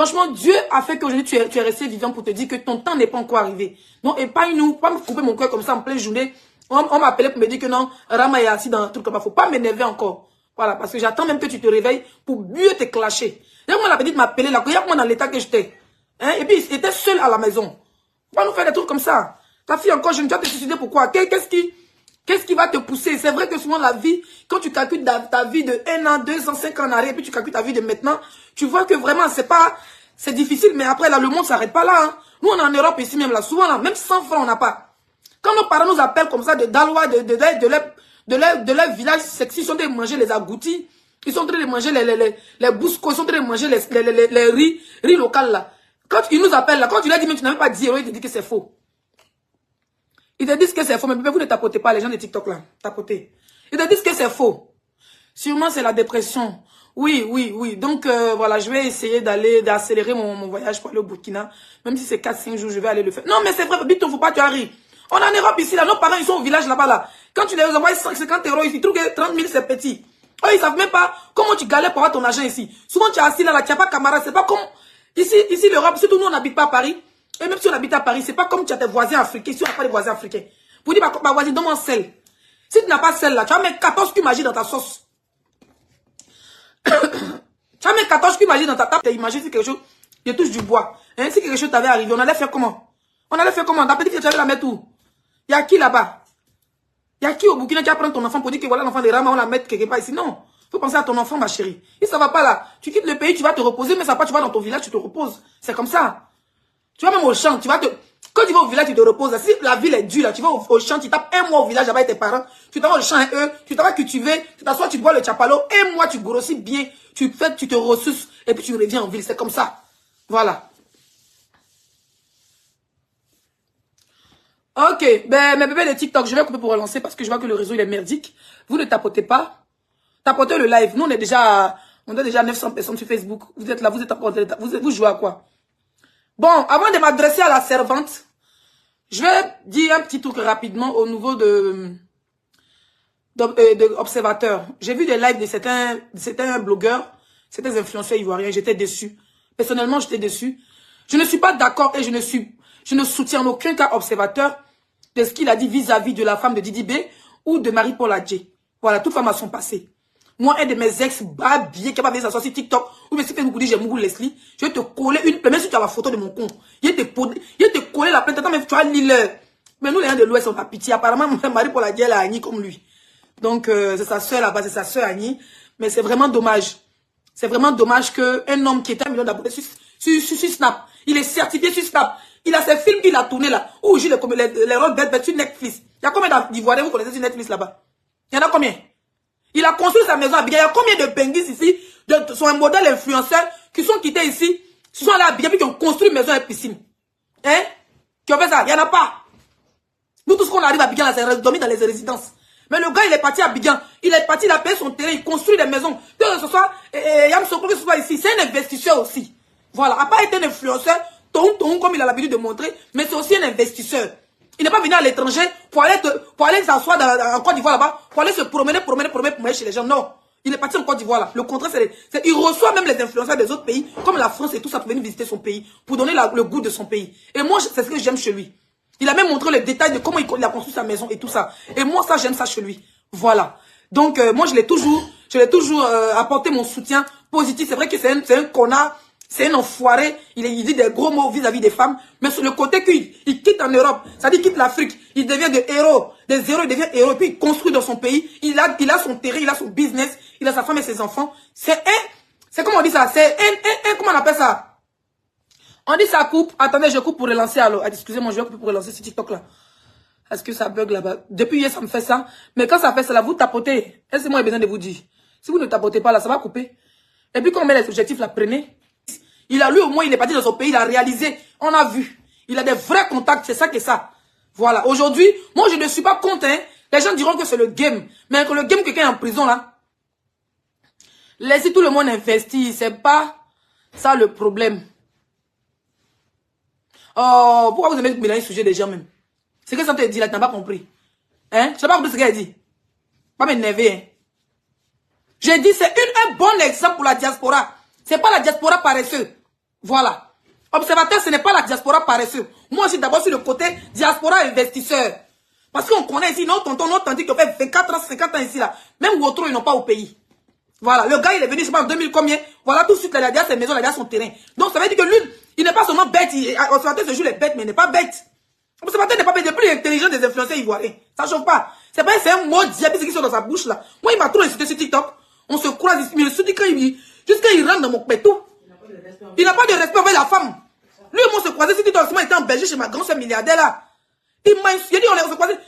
Franchement, Dieu a fait qu'aujourd'hui, tu es resté vivant pour te dire que ton temps n'est pas encore arrivé. Non, épargne-nous, pas me couper mon cœur comme ça en pleine journée. On m'appelait pour me dire que non, Rama est assis dans un truc comme ça. Faut pas m'énerver encore. Voilà, parce que j'attends même que tu te réveilles pour mieux te clasher. Il y a moi la petite m'appeler là, il y a moi dans l'état que j'étais. Hein? Et puis, il était seul à la maison. Faut pas nous faire des trucs comme ça. Ta fille encore jeune, tu vas te suicider pourquoi? Qu'est-ce qui va te pousser? C'est vrai que souvent la vie, quand tu calcules ta vie de 1 an, 2 ans, 5 ans en arrière, et puis tu calcules ta vie de maintenant, tu vois que vraiment c'est difficile, mais après là, le monde s'arrête pas là. Hein. Nous, on est en Europe ici même là, souvent là, même 100 francs on n'a pas. Quand nos parents nous appellent comme ça de Dalois, de leur village sexy, ils sont en train de manger les agoutis, ils sont en train de manger les bouscos, ils sont en train de manger les riz local là. Quand ils nous appellent là, quand tu leur dis mais tu n'as même pas 10 euros, ils te disent que c'est faux. Ils te disent que c'est faux, mais vous ne tapotez pas, les gens de TikTok là, tapotez. Ils te disent que c'est faux. Sûrement c'est la dépression. Oui. Donc voilà, je vais essayer d'accélérer mon voyage pour aller au Burkina. Même si c'est 4-5 jours, je vais aller le faire. Non, mais c'est vrai, vite, faut pas, tu arrives. On est en Europe ici, là, nos parents, ils sont au village là-bas, là. Quand tu les envoies 50 euros, ils trouvent que 30 000, c'est petit. Eux, ils savent même pas comment tu galères pour avoir ton argent ici. Souvent, tu es assis là, tu n'as pas camarade, c'est pas comme... Ici l'Europe, surtout nous, on n'habite pas à Paris. Et même si on habite à Paris, c'est pas comme tu as tes voisins africains. Ici, on n'a pas de voisins africains. Vous dites, bah, voisin, donne-moi un sel. Si tu n'as pas sel là, tu vas mettre 14 cubes magiques dans ta sauce. Tu vas mettre 14 cubes magiques dans ta table. Imagine si quelque chose, je touche du bois. Hein, si quelque chose t'avait arrivé, on allait faire comment? Ta petite fille, tu allais la mettre où? Il y a qui là-bas? Il y a qui au Burkina qui va prendre ton enfant pour dire que voilà l'enfant de Rama, on la met quelque part ici? Non. Faut penser à ton enfant, ma chérie. Si ça va pas là, tu quittes le pays, tu vas te reposer, mais ça va pas, tu vas dans ton village, tu te reposes. C'est comme ça. Tu vas même au champ, quand tu vas au village, tu te reposes. Si la ville est dure, là, tu vas au champ, tu tapes 1 mois au village avec tes parents, tu t'en vas au champ et eux, tu t'en vas cultiver, tu t'assois, tu bois le chapalo, 1 mois, tu grossis bien, tu te ressources, et puis tu reviens en ville. C'est comme ça. Voilà. Ok, ben mes bébés de TikTok, je vais couper pour relancer parce que je vois que le réseau il est merdique. Vous ne tapotez pas. Tapotez le live. Nous on est déjà 900 personnes sur Facebook. Vous êtes là, vous jouez à quoi? Bon, avant de m'adresser à la servante, je vais dire un petit truc rapidement au niveau de observateurs. J'ai vu des lives de certains blogueurs, certains influenceurs ivoiriens, j'étais déçu. Personnellement, j'étais déçu. Je ne suis pas d'accord et je ne soutiens en aucun cas observateur de ce qu'il a dit vis-à-vis de la femme de Didi B ou de Marie-Paul Adjé. Voilà, toutes femmes à son passé. Moi, un de mes ex babiers qui a pas vu ça sur TikTok, ou bien si Facebook dit j'ai Mougou Leslie, je vais te coller une plainte, même si tu as la photo de mon con. Je vais te coller la plainte, attends, mais tu as l'île. Mais nous, les gens de l'Ouest, on a pitié. Apparemment, Marie-Paul Adjé, elle a Annie comme lui. Donc, c'est sa soeur là-bas, c'est sa soeur Annie. Mais c'est vraiment dommage. C'est vraiment dommage qu'un homme qui était 1 million d'abonnés sur Snap, il est certifié sur Snap. Il a ses films qu'il a tournés là, où j'ai les rôles bêtes sur Netflix. Il y a combien d'Ivoiriens vous connaissez sur Netflix là-bas? Il y en a combien? Il a construit sa maison à Abidjan. Il y a combien de Benguis ici, sont un modèle influenceur, qui sont quittés ici, qui sont allés à Abidjan, puis qui ont construit une maison et piscine. Hein? Qui ont fait ça? Il n'y en a pas. Nous, tout ce qu'on arrive à Abidjan, là, c'est dormir dans les résidences. Mais le gars, il est parti à Abidjan. Il est parti, il a payé son terrain, il construit des maisons. Que ce soit, Yam Sokro, que ce soit ici, c'est un investisseur aussi. Voilà. À pas être un influenceur, comme il a l'habitude de montrer, mais c'est aussi un investisseur. Il n'est pas venu à l'étranger pour aller s'asseoir en Côte d'Ivoire là-bas, pour aller se promener pour aller chez les gens. Non. Il est parti en Côte d'Ivoire là. Le contraire, il reçoit même les influenceurs des autres pays, comme la France et tout ça, pour venir visiter son pays, pour donner le goût de son pays. Et moi, c'est ce que j'aime chez lui. Il a même montré les détails de comment il a construit sa maison et tout ça. Et moi, ça, j'aime ça chez lui. Voilà. Donc, moi, je l'ai toujours apporté mon soutien positif. C'est vrai que c'est un connard. C'est un enfoiré, il dit des gros mots vis-à-vis des femmes, mais sur le côté qu'il quitte en Europe, ça dit qu'il quitte l'Afrique, il devient des héros, il devient héros, puis il construit dans son pays, il a son terrain, il a son business, il a sa femme et ses enfants. C'est comment on dit ça? Comment on appelle ça? On dit ça coupe, attendez, je coupe pour relancer alors, excusez-moi, je vais couper pour relancer ce TikTok là. Est-ce que ça bug là-bas? Depuis hier, ça me fait ça, mais quand ça fait ça là, vous tapotez, est-ce que moi j'ai besoin de vous dire? Si vous ne tapotez pas là, ça va couper. Et puis quand on met les objectifs là, prenez. Il a lui au moins, il est parti dans son pays, il a réalisé, on a vu. Il a des vrais contacts, c'est ça que ça. Voilà, aujourd'hui, moi je ne suis pas contre, hein. Les gens diront que c'est le game. Mais que le game, quelqu'un est en prison là. Laissez tout le monde investir, c'est pas ça le problème. Oh, pourquoi vous aimez mélanger le sujet des gens même? C'est que ça te dit là, tu n'as pas compris. Hein? Je n'ai pas compris ce qu'elle dit. Pas m'énerver, hein. J'ai dit, c'est un bon exemple pour la diaspora. C'est pas la diaspora paresseuse. Voilà. Observateur, ce n'est pas la diaspora paresseuse. Moi, je suis d'abord sur le côté diaspora investisseur. Parce qu'on connaît ici, nos tontons, nos tantis qui ont fait 24 ans, 50 ans ici, là. Même Ouottro, ils n'ont pas au pays. Voilà. Le gars, il est venu, je sais pas, en 2000 combien. Voilà, tout de suite, il a déjà ses maisons, il a déjà son terrain. Donc, ça veut dire que lui, il n'est pas seulement bête. Observateur se joue les bêtes, mais il n'est pas bête. Observateur n'est pas bête. Il est plus intelligent des influenceurs ivoiriens. Ça chauffe pas. C'est pas, c'est un mot diabète qui sort dans sa bouche, là. Moi, il m'a trop insulté sur TikTok. On se croise ici, mais le soutien quand jusqu'à il rentre dans mon pétou. Il n'a pas de respect envers la femme. Lui et moi, on se croisait sur TikTok. Il était en Belgique chez ma grand-sœur milliardaire, là. Il m'a insulté. Il dit, on se croisait.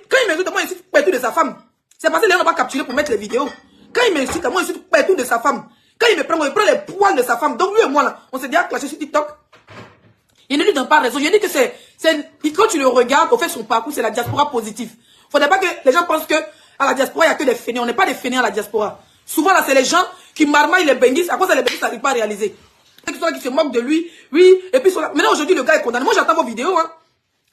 Quand il m'insulte, moi, il insulte pétou de sa femme. C'est parce que les gens n'ont pas capturé pour mettre les vidéos. Quand il m'insulte, moi, il insulte pétou de sa femme. Quand il me prend, il prend les poils de sa femme. Donc, lui et moi, là, on s'est déjà clashé sur TikTok. Il ne lui donne pas raison. Je dis que quand tu le regardes, au fait, son parcours, c'est la diaspora positive. Faudrait pas que les gens pensent que à la diaspora, il n'y a que des fainéants. On n'est pas des fainéants à la diaspora. Souvent, là, c'est les gens qui marmaillent les benguistes. À cause de les benguistes, ça n'arrive pas à réaliser. Qui sont là, qui se moquent de lui. Oui. Et puis, maintenant, aujourd'hui, le gars est condamné. Moi, j'attends vos vidéos, hein.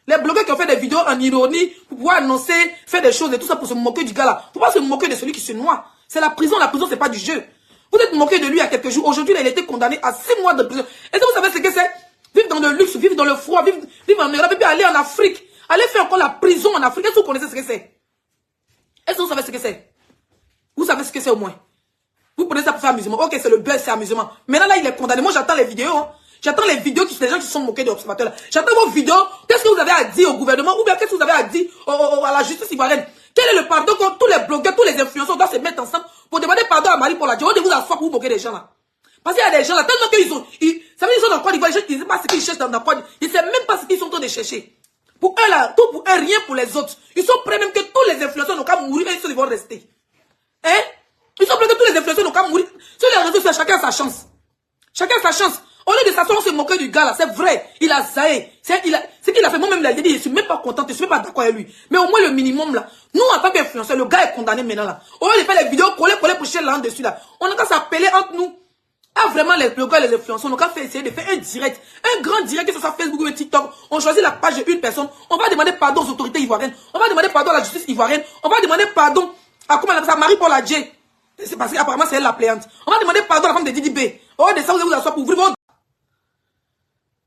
Les blogueurs qui ont fait des vidéos en ironie pour pouvoir annoncer, faire des choses et tout ça pour se moquer du gars là. Faut pas se moquer de celui qui se noie. C'est la prison c'est pas du jeu. Vous êtes moqué de lui il y a quelques jours. Aujourd'hui, il a été condamné à 6 mois de prison. Est-ce que vous savez ce que c'est? Vivre dans le luxe, vivre dans le froid, vivre en Europe et puis aller en Afrique. Aller faire encore la prison en Afrique. Est-ce que vous connaissez ce que c'est? Est-ce que vous savez ce que c'est? Vous savez ce que c'est au moins? Vous prenez ça pour faire amusement. Ok, c'est le buzz, c'est amusement. Maintenant là, il est condamné. Moi, j'attends les vidéos. Hein. J'attends les vidéos des gens qui sont moqués de l'observateur. J'attends vos vidéos. Qu'est-ce que vous avez à dire au gouvernement? Ou bien qu'est-ce que vous avez à dire à la justice ivoirienne? Quel est le pardon quand tous les blogueurs, tous les influenceurs doivent se mettre ensemble pour demander pardon à Marie pour la Dieu? De vous asseoir pour vous moquer des gens là. Parce qu'il y a des gens là, tellement qu'ils sont. Ça veut dire qu'ils sont dans Côte d'Ivoire, ils ne savent pas ce qu'ils cherchent dans Côte d'Ivoire. Ils ne savent même pas ce qu'ils sont en train de chercher. Pour eux là, tout pour eux, rien pour les autres. Ils sont prêts même que tous les influenceurs n'ont qu'à mourir et ils vont rester. Hein? Ils sont prêts que tous les influenceurs n'ont qu'à mourir. Sur les réseaux sociaux, chacun sa chance. Chacun sa chance. Au lieu de s'asseoir, on se moquer du gars là, c'est vrai, il a zaé. Ce qu'il a fait, moi-même, il a dit, je suis même pas content, je suis même pas d'accord avec lui. Mais au moins le minimum là, nous en tant qu'influenceurs, le gars est condamné maintenant là. Au lieu de faire les vidéos, coller pour chier là-dessus là, on a qu'à s'appeler entre nous. Ah vraiment, les blogueurs, les influenceurs, on a qu'à essayer de faire un direct, un grand direct, que ce soit Facebook ou TikTok. On choisit la page d'une personne, on va demander pardon aux autorités ivoiriennes, on va demander pardon à la justice ivoirienne, on va demander pardon à, comment elle appelle ça, Marie Paul Adjé. C'est parce qu'apparemment c'est elle la plaignante. On va demander pardon à la femme de Didi B. Au lieu de ça, vous allez vous asseoir pour ouvrir votre...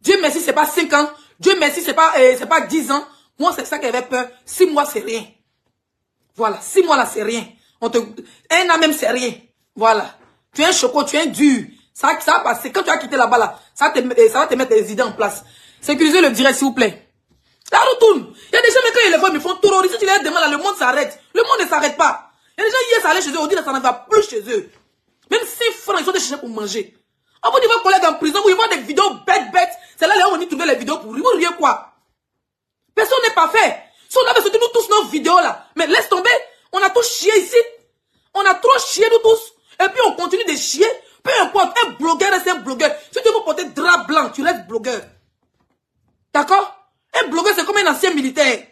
Dieu merci, c'est pas 5 ans. Dieu merci, c'est pas 10 ans. Moi, c'est ça qui avait peur. 6 mois, c'est rien. Voilà. 6 mois, là, c'est rien. Un an même, c'est rien. Voilà. Tu es un choco, tu es un dur. Ça va passer. Quand tu vas quitter là-bas, là, ça va te mettre des idées en place. Sécurisez le direct, s'il vous plaît. Là, retourne. Il y a des gens, mais quand ils les voient, ils me font terroriser. Tu leur demandes, là, le monde s'arrête. Le monde ne s'arrête pas. Il y a des gens, hier, ça allait chez eux. On dit, là, ça ne va plus chez eux. Même 6 francs, ils sont des chercheurs pour manger. On vous dit vos collègues en prison, vous voyez des vidéos bêtes. C'est là, on dit trouver les vidéos pour rire quoi. Personne n'est pas fait. Si on avait sorti nous tous nos vidéos là, mais laisse tomber, on a tous chié ici. On a trop chié nous tous. Et puis on continue de chier. Peu importe, un blogueur reste un blogueur. Si tu veux porter drap blanc, tu restes blogueur. D'accord? Un blogueur c'est comme un ancien militaire.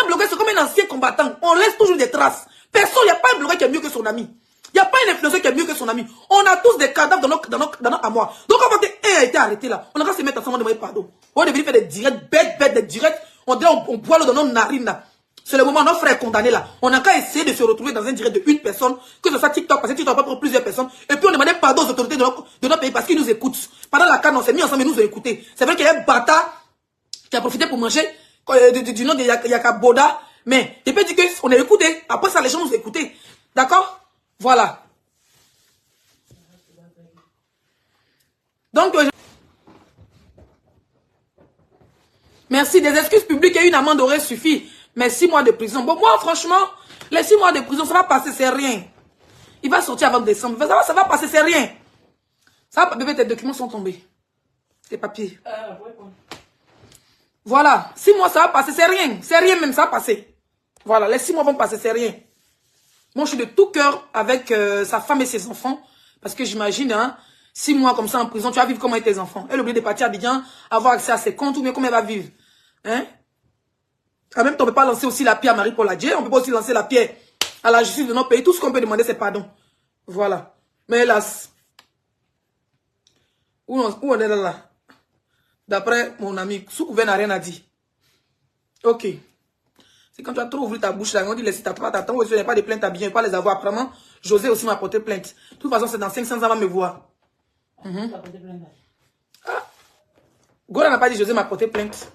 Un blogueur c'est comme un ancien combattant. On laisse toujours des traces. Personne, il n'y a pas un blogueur qui est mieux que son ami. Il n'y a pas un influenceur qui est mieux que son ami. On a tous des cadavres dans notre armoire. Donc, quand un a été arrêté là, on a qu'à se mettre ensemble, on demander pardon. On devait faire des directs, bêtes, des directs. On boit l'eau dans nos narines là. C'est le moment, notre frère est condamné là. On a qu'à essayer de se retrouver dans un direct de une personne, que ce soit TikTok, parce que TikTok pas pour plusieurs personnes. Et puis on demandait pardon aux autorités de notre pays parce qu'ils nous écoutent. Pendant la canne, on s'est mis ensemble et nous ont écoutés. C'est vrai qu'il y a un bâtard qui a profité pour manger du nom de Yakaboda. Mais il peut dire qu'on est écouté. Après ça, les gens nous ont écoutés. D'accord? Voilà. Donc, merci. Des excuses publiques et une amende aurait suffi. Mais 6 mois de prison. Bon, moi, franchement, les 6 mois de prison, ça va passer, c'est rien. Il va sortir avant décembre. Ça va passer, c'est rien. Ça va, bébé, tes documents sont tombés. Tes papiers. Voilà. 6 mois, ça va passer, c'est rien. C'est rien même, ça va passer. Voilà, les 6 mois vont passer, c'est rien. Moi, je suis de tout cœur avec sa femme et ses enfants. Parce que j'imagine, hein, 6 mois comme ça en prison, tu vas vivre comment avec tes enfants? Elle oublie de partir à Abidjan, avoir accès à ses comptes, ou bien comment elle va vivre? Hein? En même temps, on ne peut pas lancer aussi la pierre à Marie Paul Adjé. On ne peut pas aussi lancer la pierre à la justice de notre pays. Tout ce qu'on peut demander, c'est pardon. Voilà. Mais hélas, où on est là? D'après mon ami, sous-couvert n'a rien à dire. Ok. C'est quand tu as trop ouvert ta bouche là, on dit les citations, t'attends, il n'y a pas de plainte à bien, pas les avoir. Apparemment, José aussi m'a porté plainte. De toute façon, c'est dans 500 ans, on va me voir. Ah, Gola n'a pas dit José m'a porté plainte.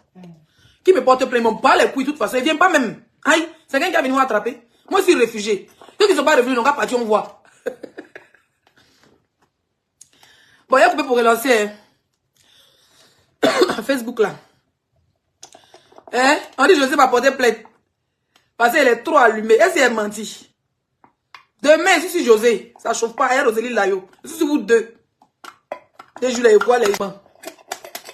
Qui me porte plainte? Mon pas les couilles, de toute façon. Il vient pas même. Aïe, c'est quelqu'un qui a venu m'attraper. Moi, je suis réfugié. Ceux qui ne sont pas revenus, ils n'ont pas parti, on voit. Bon, il y a coupé pour relancer. Hein. Facebook là. Hein? On dit José m'a porté plainte. Parce qu'elle est trop allumée. Est-ce qu'elle menti? Demain, si c'est José, ça chauffe pas. Elle, Rosélie Layo. Si c'est vous deux. Les jours, les quoi, les gens.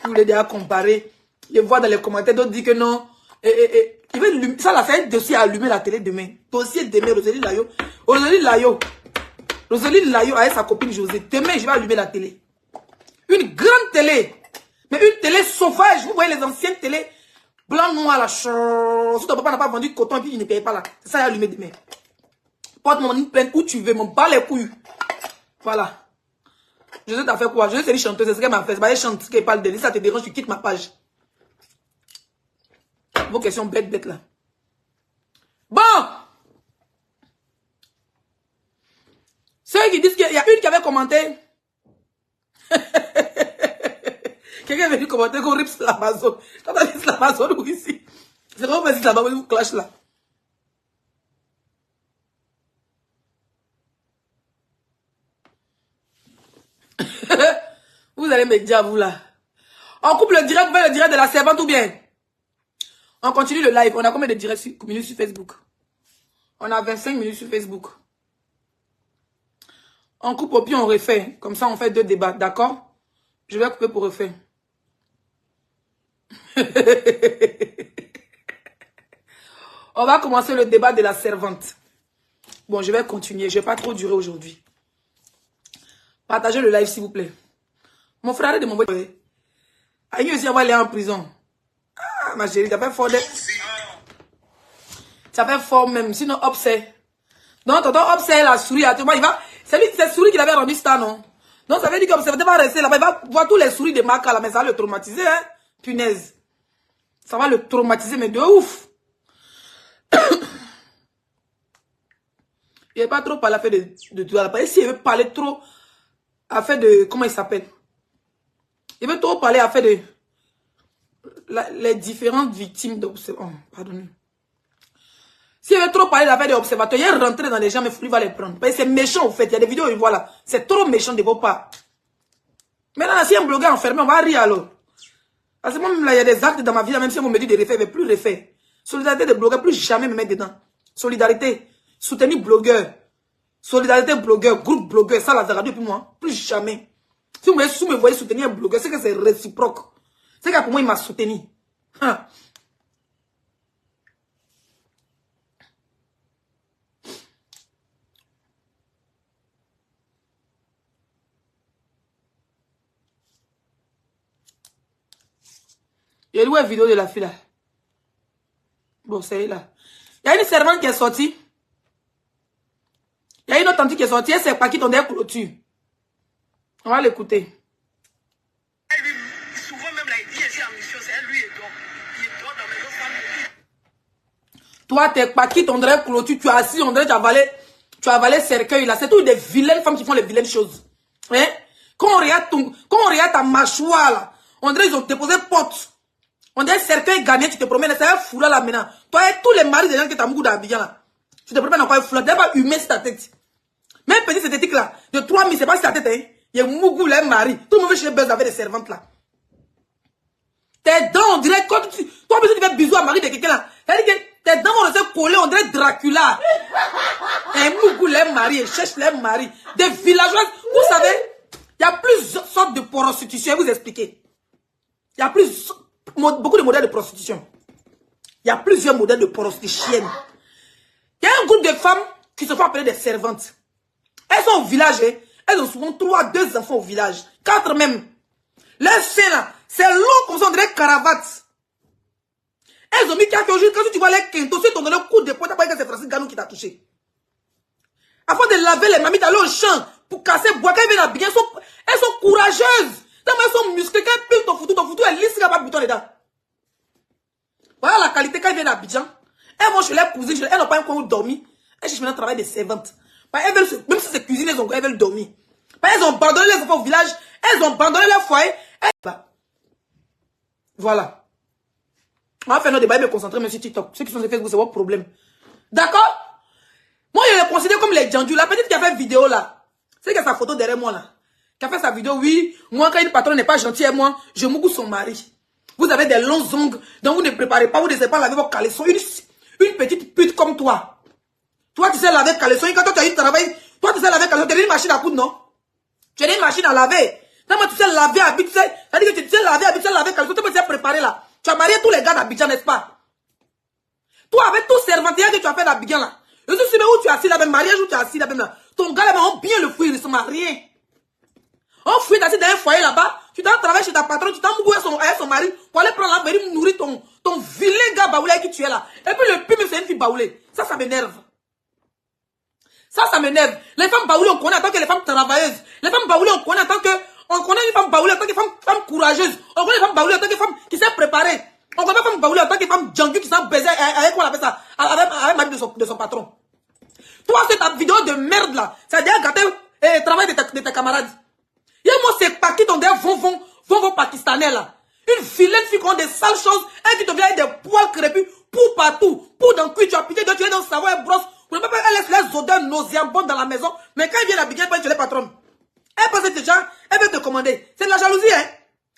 Vous les déjà comparer. Je vois dans les commentaires, d'autres disent que non. Il veut, ça l'a fait un dossier à allumer la télé demain. Dossier demain, Rosélie Layo. Rosélie Layo. Rosélie Layo avec sa copine José. Demain, je vais allumer la télé. Une grande télé. Mais une télé sauvage. Vous voyez les anciennes télés. Blanc, noir, la chose. Ton papa n'a pas vendu de coton et puis il ne paye pas là. C'est ça, il a allumé demain. Porte-moi une plainte où tu veux, mon bas les couilles. Voilà. José t'a fait quoi? José c'est une chanteuse, c'est ce qu'elle m'a fait. C'est pas elle chante, ce qu'elle parle de lui. Ça te dérange, tu quittes ma page. Vos questions bêtes là. Bon! Ceux qui disent qu'il y a une qui avait commenté. Quelqu'un est venu commenter qu'on ripe l'Amazon. Quand on dit l'Amazon ou ici. C'est vraiment parce que l'Amazon vous clash là. Vous allez me dire, vous là. On coupe le direct, vous faites le direct de la servante ou bien? On continue le live. On a combien de directs minutes sur Facebook? On a 25 minutes sur Facebook. On coupe au pied, on refait. Comme ça, on fait 2 débats. D'accord? Je vais couper pour refaire. On va commencer le débat de la servante. Bon, je vais continuer. Je ne vais pas trop durer aujourd'hui. Partagez le live, s'il vous plaît. Mon frère est de m'envoyer. Aïe, aussi, on va aller en prison. Ah, ma chérie, ça fait fort. Ça fait fort même. Sinon, obsède. Donc, tonton obsède la souris. Il va... C'est souris qu'il avait rendu star, non? Donc, ça veut dire que l'observateur va rester là-bas. Il va voir tous les souris de Maka là. Mais ça va le traumatiser, hein? Punaise. Ça va le traumatiser, mais de ouf. Il n'est pas trop parlé à faire de tout. S'il veut parler trop à faire de... Comment il s'appelle? Il veut trop parler à faire de... les différentes victimes d'observateurs. Oh, pardonnez. S'il veut trop parler de l'affaire des observateurs, il est rentré dans les gens, mais il va les prendre. Parce que c'est méchant, au fait. Il y a des vidéos, il voit là. C'est trop méchant de vos parts. Maintenant, si un blogueur enfermé, on va rire alors. Parce que moi, même là, il y a des actes dans ma vie, là, même si on me dit de refaire, je ne vais plus refaire. Solidarité de blogueurs, plus jamais me mettre dedans. Solidarité. Soutenir blogueur. Solidarité blogueur, groupe blogueur. Ça, là, ça depuis moi. Plus jamais. Si vous me voyez soutenir un blogueur, c'est que c'est réciproque. C'est que pour moi, il m'a soutenu. Hein. Il y a une vidéo de la fille là. Bon, c'est là. Il y a une servante qui est sortie. Il y a une autre tante qui est sortie. Elle sait pas qui t'en clôture. On va l'écouter. Souvent même là, il dit ici en mission, c'est lui et toi. Il dort dans mes enfants. Toi, t'es pas qui t'en clôture. Tu es assis, on dirait tu as avalé cercueil là. C'est toutes des vilaines femmes qui font les vilaines choses. Hein? Quand on regarde ta mâchoire là, on dirait qu'ils ont déposé porte. On dirait cercueil gagné, tu te promènes, c'est un foulard là maintenant. Toi et tous les maris des gens qui t'ont beaucoup d'habillants là. Tu te promènes encore un foulard, tu n'as pas humé sur ta tête. Même petit synthétique là, de 3000, c'est pas sur ta tête, hein. Il y a Mougou, les maris. Tout le monde veut chez les buzz avec des servantes là. Tes dents, on dirait, quand toi, tu fais bisous à mari de quelqu'un là. C'est-à-dire que tes dents vont rester collées, on dirait Dracula. Et Mougou, les maris, ils cherchent les maris. Des villageois, vous savez, il y a plusieurs sortes de prostitution, je vais vous expliquer. Il y a beaucoup de modèles de prostitution. Il y a plusieurs modèles de prostitution. Il y a un groupe de femmes qui se font appeler des servantes. Elles sont au village, hein. Elles ont souvent 2 enfants au village. 4 même. Leur sein là, c'est long comme ça, on dirait caravate. Elles ont mis quelques jours, quand tu vois les quintos, tu t'ont donné le coup de poing, t'as pas dit que c'est Francis Ganou qui t'a touché. Afin de laver les mamies, d'aller au champ pour casser bois, quand elles viennent habiller, elles sont courageuses. Elles sont musclées, quand elles pile ton foutu, elles lissent, il n'y a pas de bouton dedans. Voilà la qualité quand elles viennent à Abidjan. Elles vont chez leurs cousines, elles n'ont pas un coin où dormir. Elles cherchent maintenant le travail de servantes. Elles veulent, même si c'est cuisine, elles veulent dormir. Elles ont abandonné les enfants au village, elles ont abandonné leur foyer. Voilà. On va faire notre débat et me concentrer même sur TikTok. Ceux qui sont sur Facebook, c'est votre problème. D'accord? Moi, je les considère comme les Djandou. La petite qui a fait vidéo là, c'est qui a sa photo derrière moi là. Qui a fait sa vidéo, oui. Moi, quand une patronne n'est pas gentille avec moi, je m'oublie son mari. Vous avez des longs ongles, donc vous ne préparez pas, vous ne savez pas laver vos caleçons. Une petite pute comme toi. Toi, tu sais laver caleçons. Quand toi, tu as eu travail, toi, tu sais laver caleçons. Tu as une machine à coudre, non? Tu as une machine à laver. Non, moi, tu sais laver à Abidjan. C'est-à-dire que tu sais laver à Abidjan, laver caleçons. Tu peux te préparer là. Tu as marié tous les gars d'Abidjan, n'est-ce pas? Toi, avec tout servantier que tu as fait d'Abidjan là. Je suis sûr où tu es assis là, même mariage où tu es assis là, même là. Ton gars là, on bien le fouiller, il ne se marie rien. On fouille assis dans un foyer là-bas. Tu t'en travailles chez ta patronne, tu t'en mouilles avec son mari pour aller prendre la venir nourrir ton vilain gars baoulé avec qui tu es là. Et puis le pire, c'est une fille baoulée. Ça m'énerve. Ça m'énerve. Les femmes baoulées, on connaît en tant que les femmes travailleuses. Les femmes baoulées, on connaît en tant que. On connaît une femme baoulée en tant que femme courageuse. On connaît une femme baoulée en tant que femme qui s'est préparée. On connaît une femme baoulée en tant que femme djangu qui s'en baisait avec quoi on appelle ça? Avec le mari de son patron. Toi, c'est ta vidéo de merde là. Ça a déjà gâté le travail de tes camarades. Et moi, c'est pas qui ton derrière vont pakistanais là. Une vilaine fille qui a des sales choses, elle qui te vient avec des poils crépus, pour partout, pour dans le cuir, tu as pitié, tu es dans le savon, elle brosse. Vous ne pouvez pas laisser les odeurs nauséabondes dans la maison, mais quand elle vient à Bigel, elle peut être les patrons. Elle pense que déjà, elle veut te commander. C'est de la jalousie, hein.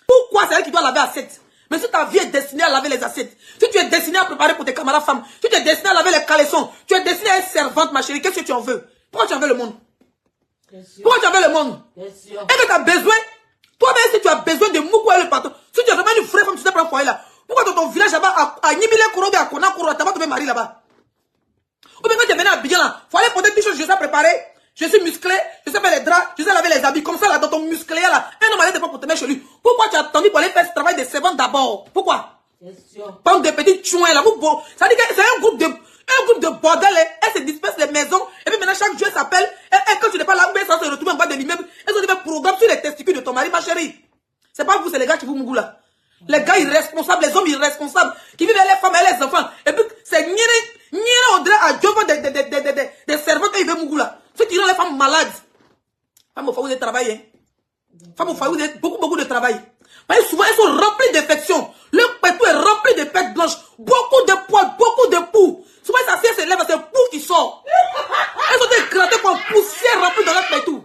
Pourquoi c'est elle qui doit laver assiette? Mais si ta vie est destinée à laver les assiettes, si tu es destiné à préparer pour tes camarades femmes, si tu es destiné à laver les caleçons, tu es destiné à être servante, ma chérie, qu'est-ce que tu en veux? Pourquoi tu en veux le monde? Pourquoi tu en veux le monde? Et que tu as besoin, toi-même, si tu as besoin de Moukou et le patron, si tu as vraiment une vraie femme, tu te prends foyer là. Pourquoi dans ton village là-bas, à Nibile Kourobe, à Kona Kouro, tu vas te marier là-bas? Ou bien quand tu es venu à Bidjan là, il faut aller porter des choses, je sais préparer, je suis musclé, je sais faire les draps, je sais laver les habits, comme ça là, dans ton musclé là, un homme allait te pas pour te mettre chez lui. Pourquoi tu as attendu pour aller faire ce travail de servante d'abord? Pourquoi? Bande de petits chouins là, ça dit que c'est un groupe de bordel, elle se disperse les maisons, et puis maintenant chaque jour elle s'appelle, et quand tu n'es pas là, ça se retrouve en bas de l'immeuble, elles ont des programmes sur les testicules de ton mari, ma chérie. C'est pas vous, c'est les gars qui vous mougou là. Les gars irresponsables, les hommes irresponsables, qui vivent avec les femmes et les enfants, et puis c'est Nyere on dirait à Dieu des servantes qui vivent mougou là. Ceux qui rendent les femmes malades. Femmes au foyer, vous êtes travaillé. Femmes au foyer, vous êtes beaucoup de travail. Parce que souvent, elles sont remplies d'infections. Le pétou est rempli de pètes blanches. Beaucoup de poils, beaucoup de poux. Souvent, ça fait ses lèvres, c'est poux qui sort. Elles ont été grattées comme poussière remplie dans leur pétou.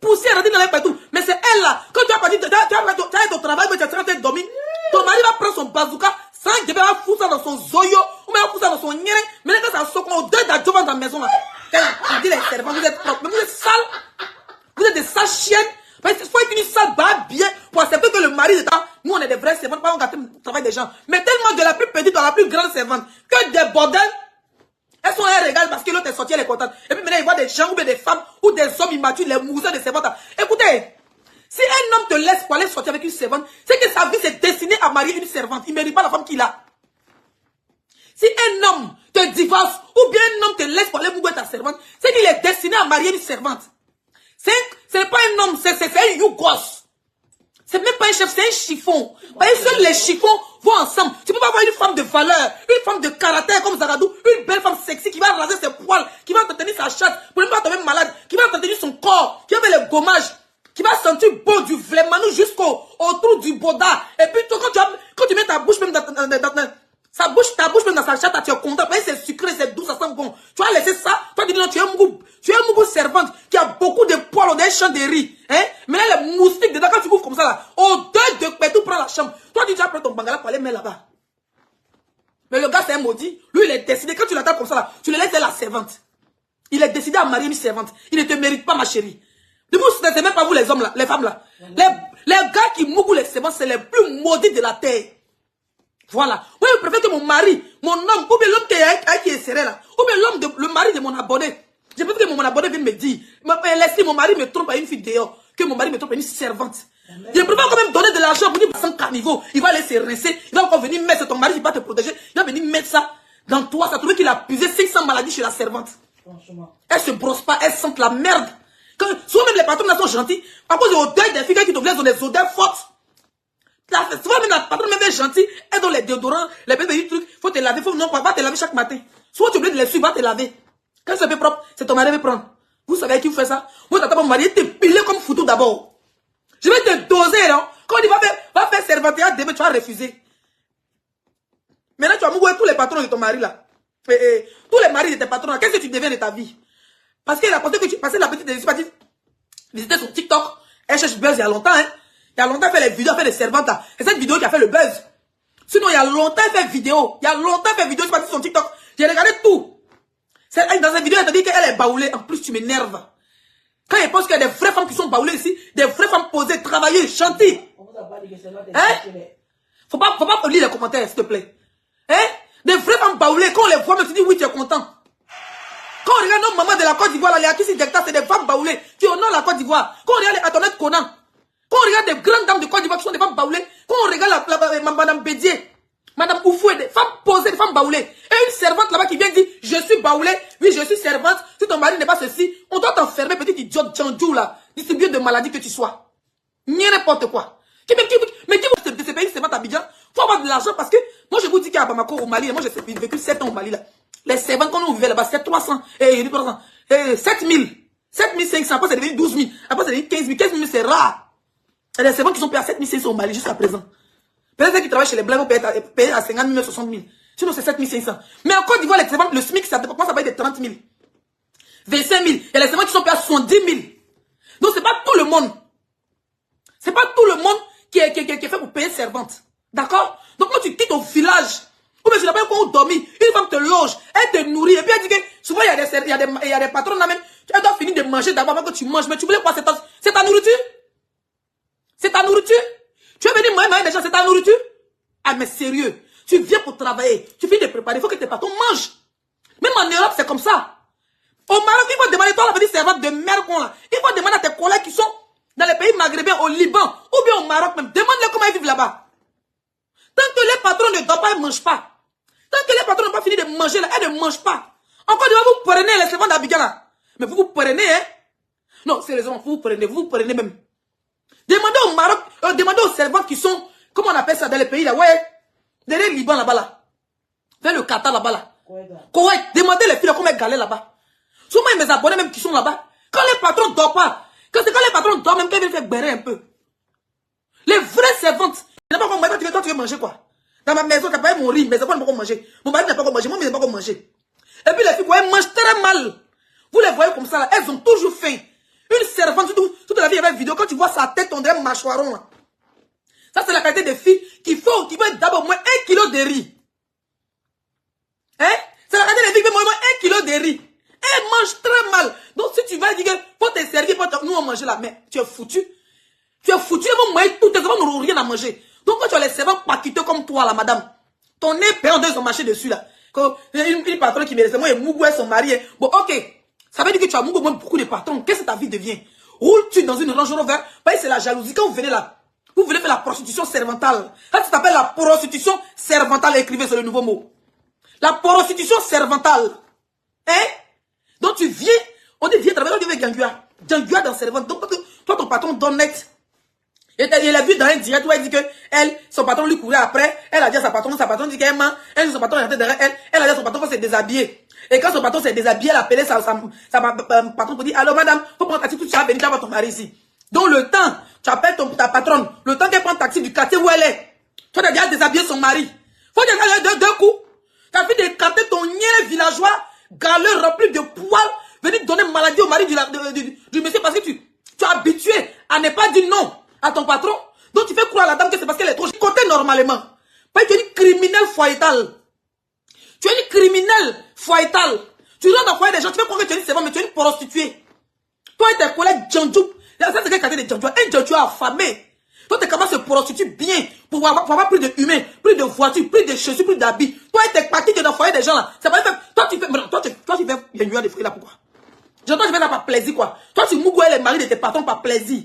Poussière remplie dans leur pétou. Mais c'est elle là. Quand tu as pas dit, tu as été au travail, mais tu es en train de dormir. Ton mari va prendre son bazooka, sans que tu vas foutre ça dans son zoyo, ou même foutre ça dans son nyere. Mais là, quand ça sort, on deux d'adjuvants dans la maison là. Quand dit les servants, vous êtes propres, mais vous êtes sales. Vous êtes des sales chiennes. Parce qu'il faut être une sale barbe bien pour accepter que le mari de temps, nous on est des vrais servantes, pas on gâte le travail des gens. Mais tellement de la plus petite à la plus grande servante, que des bordels, elles sont un régal parce que l'autre est sorti, elle est contente. Et puis maintenant, ils voient des gens ou des femmes ou des hommes immatures, les mousins des servantes. Écoutez, si un homme te laisse pour aller sortir avec une servante, c'est que sa vie c'est destiné à marier une servante. Il ne mérite pas la femme qu'il a. Si un homme te divorce ou bien un homme te laisse pour aller mouiller ta servante, c'est qu'il est destiné à marier une servante. Ce n'est pas un homme, c'est un yougos. C'est même pas un chef, c'est un chiffon. Parce que seuls les chiffons vont ensemble. Tu peux pas avoir une femme de valeur, une femme de caractère comme Zagadou, une belle femme sexy qui va raser ses poils, qui va entretenir sa chatte, pour ne pas tomber malade, qui va entretenir son corps, qui va faire le gommage, qui va sentir beau du vlemanou jusqu'au trou du boda. Et puis toi, quand tu mets ta bouche même ta bouche même dans sa chatte, tu es content. Parce que c'est sucré, c'est doux, ça sent bon. Tu vas laisser ça, toi tu dis non, tu es un mougou servante qui a beaucoup de poils, des champs de riz. Hein? Mais là, les moustiques dedans, quand tu couvres comme ça là, au deux de pétou prend la chambre. Toi tu vas prendre ton bangala pour aller mettre là-bas. Mais le gars c'est un maudit. Lui il est décidé, quand tu l'attends comme ça là, tu le laisses la servante. Il est décidé à marier une servante. Il ne te mérite pas ma chérie. De vous, ce n'est même pas vous les hommes là, les femmes là. Les gars qui mougou les servantes, c'est les plus maudits de la terre. Voilà. Moi, je préfère que mon mari, mon homme, ou bien l'homme qui est serré là, ou bien le mari de mon abonné. Je préfère que mon abonné vienne me dire, laissez mon mari me trompe à une fille dehors, que mon mari me trompe à une servante. Je préfère quand même donner de l'argent pour dire, sans carnivore, il va aller se rincer, il va encore venir mettre, ton mari qui va te protéger, il va venir mettre ça dans toi, ça trouve qu'il a puisé 500 maladies chez la servante. Franchement. Elle se brosse pas, elle sent la merde. Souvent même les patrons là sont gentils, à cause de l'odeur des filles qui te viennent ont des odeurs fortes. Souvent même la patronne même est gentille, elle donne les déodorants, les petits trucs, faut te laver, va te laver chaque matin. Soit tu oublies de les suivre, va te laver. Quand c'est peu propre, c'est ton mari qui prend. Vous savez à qui vous fait ça? Moi, t'attends mon mari, te piler comme foutu d'abord. Je vais te doser, non? Quand il va faire servantiat, demain tu vas refuser. Maintenant, tu as mougoué tous les patrons de ton mari là. Tous les maris de tes patrons là. Qu'est-ce que tu deviens de ta vie? Parce qu'elle a pensé que tu passais la petite visiter son TikTok. Elle cherche buzz il y a longtemps. Hein. Il y a longtemps, elle fait les vidéos, elle fait des servantes là. Et cette vidéo qui a fait le buzz. Sinon, il y a longtemps, elle fait vidéo. Il y a longtemps, elle fait vidéo, je suis parti sur son TikTok. J'ai regardé tout. Dans cette vidéo, elle te dit qu'elle est baoulée. En plus, tu m'énerves. Quand elle pense qu'il y a des vraies femmes qui sont baoulées ici, des vraies femmes posées, travailler, chanter. Hein? Faut pas lire les commentaires, s'il te plaît. Hein? Des vraies femmes baoulées, quand on les voit, mais tu dis oui, tu es content. Quand on regarde nos mamans de la Côte d'Ivoire, les Akissi Dekta, c'est des femmes baoulées qui honorent la Côte d'Ivoire. Quand on regarde les Antoinette Conan, quand on regarde des grandes dames de Côte d'Ivoire qui sont des femmes baoulées, quand on regarde Madame Bédier, Madame Oufoué, des femmes posées, des femmes baoulées, et une servante là-bas qui vient dire, je suis baoulée, oui, je suis servante, si ton mari n'est pas ceci, on doit t'enfermer, petit idiot Djandjou là, distribué de maladies que tu sois. Ni n'importe quoi. Mais qui va de ces pays, servante à Abidjan? Faut avoir de l'argent parce que, moi je vous dis qu'à Bamako, au Mali, moi j'ai vécu 7 ans au Mali là. Les servantes, quand on vivait là-bas, c'était 300, 7 000, 7 500, après c'est devenu 12 000, après c'est devenu 15 000, 15 000 c'est rare. Il y a des servantes qui sont payés à 7 500 au Mali jusqu'à présent. Peut-être ceux qui travaillent chez les Blancs vont payer à 50 000, 60 000. Sinon c'est 7 500. Mais en Côte d'Ivoire, les servantes, le SMIC, ça commence à payer de 30 000. 25 000. Il y a les servantes qui sont payés à 70 000. Donc c'est pas tout le monde. C'est pas tout le monde qui est fait pour payer servante. D'accord? Donc quand tu quittes ton village, ou bien tu n'as pas encore dormi, une femme te loge, elle te nourrit, et puis elle dit que souvent il y a des patrons là même, elle doit finir de manger d'abord avant que tu manges, mais tu voulais quoi? C'est ta nourriture? C'est ta nourriture? Tu es venu manger des gens, c'est ta nourriture? Ah mais sérieux, tu viens pour travailler, tu finis de préparer, il faut que tes patrons mangent. Même en Europe c'est comme ça. Au Maroc, il faut demander, toi la petite servante de merde qu'on là, il faut demander à tes collègues qui sont dans les pays maghrébins, au Liban, ou bien au Maroc même, demande-les comment ils vivent là-bas. Tant que les patrons ne dorment pas, ils ne mangent pas. Tant que les patrons n'ont pas fini de manger là, elles ne mangent pas. Encore une fois, vous prenez les servants d'Abidjan là. Mais vous prenez, hein. Non, sérieusement, vous prenez même. Demandez au Maroc, demandez aux servantes qui sont, comment on appelle ça dans les pays là, ouais, derrière le Liban là-bas là. Vers le Qatar là-bas là. Koweït, demandez les filles comment elles galèrent là-bas. Souvent, mes abonnés même qui sont là-bas, quand les patrons ne dorment pas, quand les patrons dorment, même qu'ils viennent faire bérer un peu. Les vraies servantes, il n'y a pas quoi manger, toi tu veux manger quoi? Dans ma maison, tu n'as pas mon riz, mais c'est pas quoi manger. Mon mari n'a pas quoi manger, moi, je n'ai pas quoi manger. Et puis les filles, elles mangent très mal. Vous les voyez comme ça, là, elles ont toujours faim. Une servante, toute la vie, il y avait une vidéo, quand tu vois sa tête, on dirait un mâchoiron. Là. Ça, c'est la qualité des filles qui vont d'abord au moins 1 kilo de riz. Hein? C'est la qualité des filles qui vont au moins 1 kilo de riz. Elles mangent très mal. Donc, si tu vas dire que pour te servir, nous on mange là, mais tu es foutu. Tu es foutu, elles vont manger tout, tes enfants n'auront rien à manger. Donc, quand tu as les servants paqueteux comme toi, là, madame, ton nez perdant, ils ont marché dessus, là. Une patronne qui me laisse, moi, et Mougou est son mari. Bon, ok. Ça veut dire que tu as Mougou, moi, beaucoup de patrons. Qu'est-ce que ta vie devient? Roules-tu dans une Range Rover? C'est la jalousie. Quand vous venez là, vous venez faire la prostitution servantale. Là, ça s'appelle la prostitution servantale. Écrivez sur le nouveau mot. La prostitution servantale. Hein? Donc, tu viens, on dit, viens travailler, on dit, Djangua. Djangua dans servante. Donc, toi, ton patron donne net. Et elle a vu dans un direct où elle dit que son patron lui courait après. Elle a dit à sa patronne dit qu'elle ment. Elle, son patron est rentré derrière elle. Elle a dit à son patron qu'on s'est déshabillé. Et quand son patron s'est déshabillé, elle a appelé sa patronne pour dire, alors madame, faut prendre taxi, tu vas venir d'avoir ton mari ici. Donc le temps, tu appelles ta patronne, le temps qu'elle prend taxi du quartier où elle est, tu as déjà déshabillé son mari. Faut dire deux coups. Tu as vu décanter ton niais villageois, galeux rempli de poils, venir donner maladie au mari du monsieur parce que tu es habitué à ne pas dire non à ton patron. Donc tu fais croire à la dame que c'est parce qu'elle est trop côté normalement. Pas tu es une criminelle foyetale. Tu es une criminelle foyetale. Tu rentres dans le foyer des gens, tu fais croire que tu es une servante, mais tu es une prostituée. Toi et tes collègues Djandjou, ça c'est quel quartier de Djandjou, un Djandjou affamé. Toi tu commences à se prostituer bien pour avoir plus de humains, plus de voitures, plus de chaussures, plus d'habits. Toi et tes parties dans le foyer des gens là. C'est pas toi tu fais des nuages de fruits là pourquoi? J'entends tu fais ça par plaisir quoi. Toi tu mougoues les maris de tes patrons par plaisir.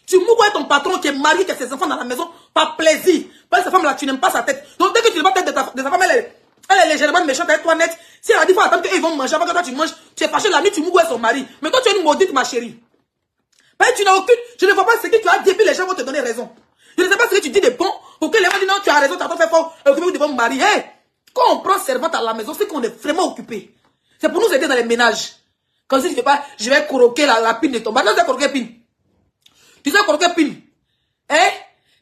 Tu mourrais ton patron qui est marié, qui a ses enfants dans la maison, par plaisir. Parce que cette femme-là, tu n'aimes pas sa tête. Donc dès que tu n'aimes pas la tête de sa femme, elle est légèrement méchante avec toi net. Si elle a dit, il faut attendre qu'ils vont manger avant que toi tu manges, tu es fâché la nuit, tu mourrais son mari. Mais toi tu es une maudite, ma chérie. Parce que tu n'as aucune, je ne vois pas ce que tu as dit, puis les gens vont te donner raison. Je ne sais pas ce que tu dis de bon, pour que les gens disent non, tu as raison, tu as trop fait fort, occupez-vous de votre mari. Hey, quand on prend servante à la maison, c'est qu'on est vraiment occupé. C'est pour nous aider dans les ménages. Comme si tu ne fais pas, je vais croquer la pine de ton mari. Non, tu vas croquer pine. Tu sais croquer pine. Hein?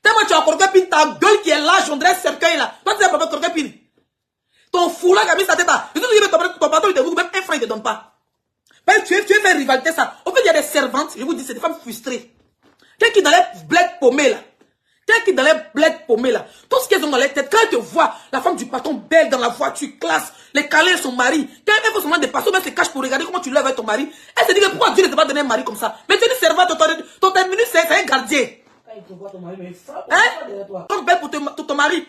Tellement tu as croqué pine, ta gueule qui est là, j'en dirais cercueil là. Toi tu sais croquer pine. Ton foulard qui a mis sa tête là. Ton patron, il te vous, même un franc, il ne te donne pas. Ben, tu veux faire rivalité ça. En fait, il y a des servantes, je vous dis, c'est des femmes frustrées. Quelqu'un qui dans les bleds paumés là. Quelqu'un qui dans les bleds paumés là. Tout ce qu'elles ont dans les têtes, quand elles te voient, la femme du patron belle dans la voiture, classe, les câlins son mari. Quand elle fait seulement des passos, elle se cache pour regarder comment tu lèves avec ton mari. Elle se dit que pourquoi Dieu ne t'a pas donné un mari comme ça. Mais tu es une servante, ton terminus, c'est un gardien. Hein? Comme belle pour ton mari.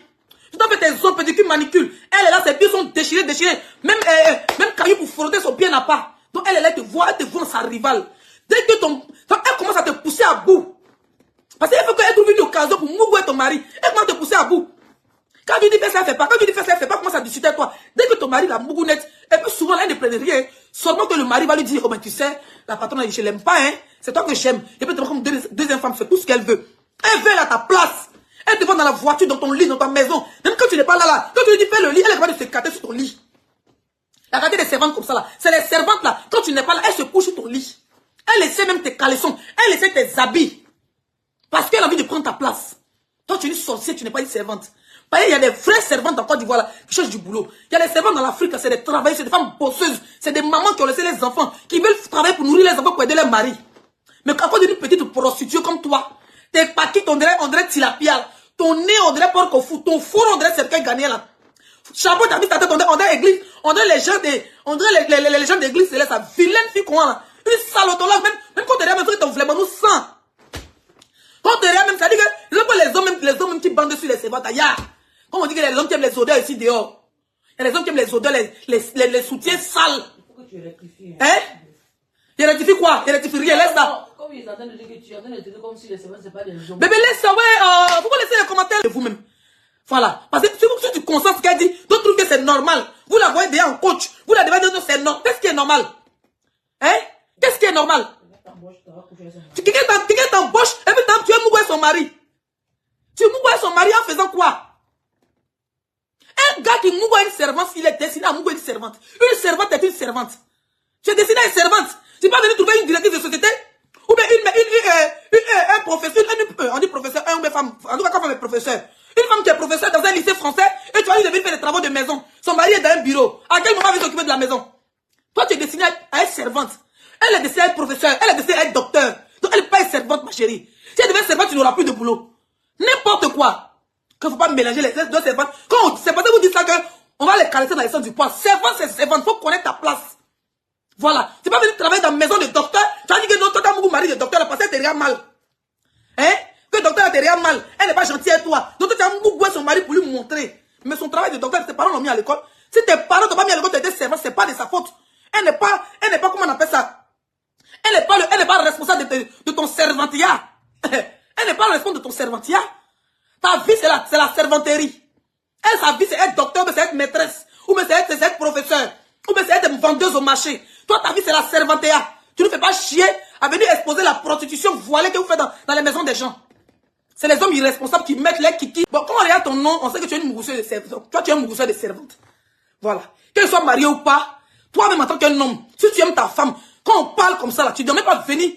Tu t'as fait tes ongles, pédicule, manicule. Elle est là, ses pieds sont déchirés. Même caillou pour frotter son pied n'a pas. Donc elle est là, elle te voit sa rivale. Dès que elle commence à te pousser à bout. Parce qu'elle fait qu'elle trouve une occasion pour mouiller ton mari. Elle commence à te pousser à bout. Quand tu dis fais ça, elle fait pas. Quand tu dis fais ça, elle fait pas. Commence à discuter avec toi. Dès que ton mari la mougounette, et puis souvent elle ne prenne rien. Seulement que le mari va lui dire, oh ben tu sais, la patronne a dit je l'aime pas, hein. C'est toi que j'aime. Et puis tu comme deuxième femme, fait tout ce qu'elle veut. Elle veut à ta place. Elle te voit dans la voiture, dans ton lit, dans ta maison. Même quand tu n'es pas là, quand tu lui dis fais le lit, elle est capable de se cater sur ton lit. La qualité des servantes comme ça là. C'est les servantes là. Quand tu n'es pas là, elle se couche sur ton lit. Elle essaie même tes caleçons. Elle essaie tes habits. Parce qu'elle a envie de prendre ta place. Toi, tu es une sorcière, tu n'es pas une servante. Il y a des vraies servantes en Côte d'Ivoire là, qui cherchent du boulot. Il y a des servantes dans l'Afrique, c'est des travailleuses, c'est des femmes bosseuses. C'est des mamans qui ont laissé les enfants, qui veulent travailler pour nourrir les enfants, pour aider leur mari. Mais quand on dit une petite prostituée comme toi, tes paquets, on dirait tilapia. Ton nez, on dirait porc au fou. Ton four, on dirait cercueil gagné là. Chapeau, t'as mis ta tête, on dirait église. On dirait les gens d'église, c'est là, sa vilaine fille qu'on a. Une salotologue, même quand t'es là, même ton vraiment nous sent. Quand t'es là, même, ça dit que les hommes même qui bandent sur les servantes, comme on dit que les hommes qui aiment les odeurs ici dehors. Il y a les hommes qui aiment les odeurs, les soutiens sales. Pourquoi tu rectifies? Hein? Il rectifie quoi? Il rectifie rien, laisse ça. Comme ils entendent dire que tu es en train de dire comme si les servantes, c'est pas des hommes. Bébé, laisse ça, ouais, pourquoi laisser les commentaires de vous-même? Voilà. Parce que si tu consens ce qu'elle dit, d'autres trouvent que c'est normal. Vous la voyez déjà en coach. Vous la devez dire que c'est normal. Qu'est-ce qui est normal? Hein? Qu'est-ce qui est normal? Quelqu'un t'embauche et puis tu es mougoué son mari. Tu mougoué son mari en faisant quoi? Un gars qui mougoué une servante, il est destiné à mougoué une servante. Une servante est une servante. Tu es destiné à une servante. Tu n'es pas venu trouver une directrice de société? Ou bien un professeur, on dit professeur, une femme, en tout cas quand on est professeur. Une femme qui est professeure dans un lycée français et tu vas lui deviner faire des travaux de maison. Son mari est dans un bureau. À quel moment elle va s'occuper de la maison? Toi, tu es destinée à être servante. Elle est destinée à être professeur. Elle est destinée à être docteur. Donc, elle n'est pas une servante, ma chérie. Si elle devient servante, tu n'auras plus de boulot. N'importe quoi. Qu'il ne faut pas mélanger les deux servantes. Quand c'est parce que vous dites ça qu'on va les caresser dans les sens du poids. Servante, c'est servante. Il faut connaître ta place. Voilà. Tu n'es pas venu travailler dans une maison de docteur. Tu as dit que non, toi, tu as mon mari de docteur parce qu'elle te regarde mal. Hein? Que le docteur te regarde mal. Elle n'est pas gentille avec toi. Donc, tu as mougoué son mari pour lui montrer. Mais son travail de docteur, tes parents l'ont mis à l'école. Si tes parents t'ont pas mis à l'école, tu étais servante, c'est pas de sa faute. Elle n'est pas, comment on appelle ça? Elle n'est pas responsable de ton servantiat. Elle n'est pas responsable de ton servantiat. Ta vie, c'est la servanterie. Elle, sa vie, c'est être docteur, mais c'est être maîtresse. Ou mais c'est être professeur. Ou mais c'est être vendeuse au marché. Toi, ta vie, c'est la servantiat. Tu ne fais pas chier à venir exposer la prostitution voilée que vous faites dans les maisons des gens. C'est les hommes irresponsables qui mettent les kiki. Bon, quand on regarde ton nom, on sait que tu es une mougousseur de servante. Toi, tu es une mougousseur de servante. Voilà. Qu'elle soit mariée ou pas, toi-même en tant qu'un homme, si tu aimes ta femme, quand on parle comme ça, là, tu ne dois même pas venir.